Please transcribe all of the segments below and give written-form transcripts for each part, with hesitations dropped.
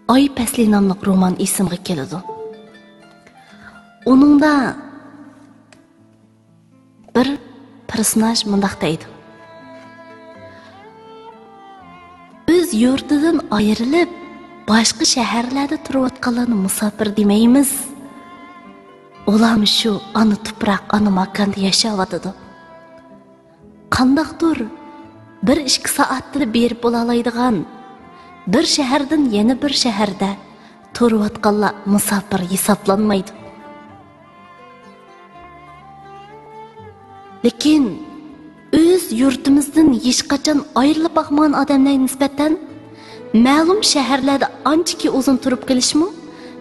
Ay Pasli nomli roman esimga keladi. Uningda bir personaj mundaq deydi. Biz yurtidan ayrilib, boshqa shaharlarda turayotganlarni musofir demaymiz. Ular shu ana tuproq, ana makonda yashayotadi. Qandaqdir 1-2 soatda berib bo'la oladigan bir shahardan yana bir shaharda turayotganlar musofir hisoblanmaydi. Lekin o'z yurtimizdan hech qachon ayrilib boqmagan odamlarga nisbatan ma'lum shaharlarda anchaki uzun turib kelishmi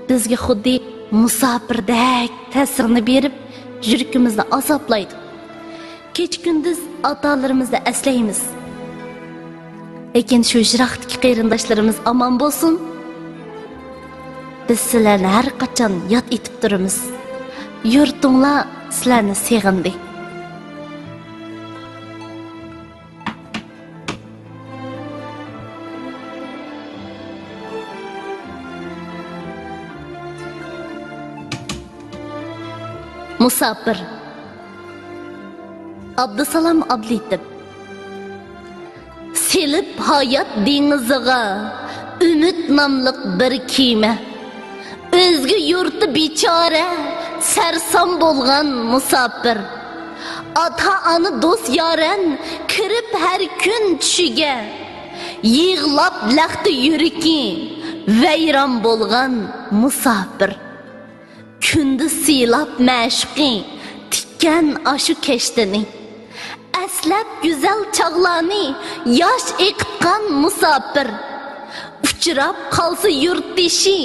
bizga xuddi musofirdek ta'sirini berib, yuragimizni azoblaydi. Kech-kunduz otalarimizni aslaymiz. Lekin shu jiroqdagi qarindoshlarimiz omon bo'lsin. Biz sizlarni har qachon yod etib turamiz. Yurtinglar sizlarni sevindi. Musafir Abdusalom Abletib. Selib hayot dengiziga umid nomliq bir kema, o'zga yurti bechora sarson bo'lgan musafir, ota-ona do'st yoran kirib har kun tushiga, yig'lab laxti yuriki vayron bo'lgan musafir, kunduz silab mashqi tikkan ashu keshtini, aslab güzel çağlarni yosh eqitgan musafir, uchrab qolsa yurtdishi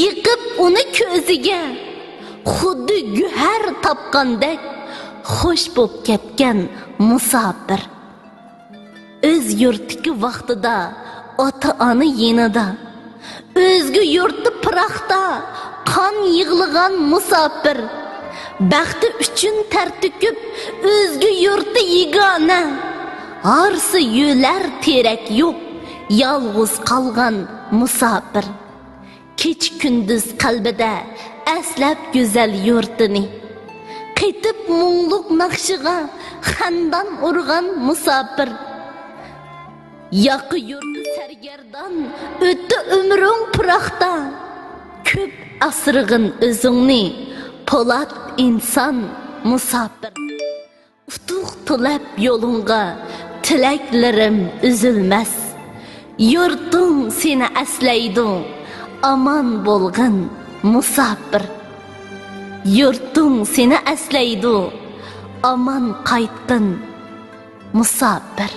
yiqib uni ko'ziga, xuddi guhar topgandek xush bo'lib ketgan musafir, o'z yurtiki vaqtida ota-ona yonida, o'zga yurti piroqda qon yig'ilgan musafir, baxti uchun ter to'kib o'zga yurti yigona, arsi yo'lar terak yo'q, yolg'iz qolgan musafir, kech kunduz qalbida aslab go'zal yurtini, qaytib mungluq naqshiga xandon urgan musafir, yoqi yurti sargardan o'tdi umring piroqda, ko'p asrig'in o'zingni po'lat inson musafir, utuq tilab yo'lingga tilaklarim uzilmas, yurting seni aslaydi aman bo'lgin musafir, yurting seni aslaydi aman qaytgin musafir.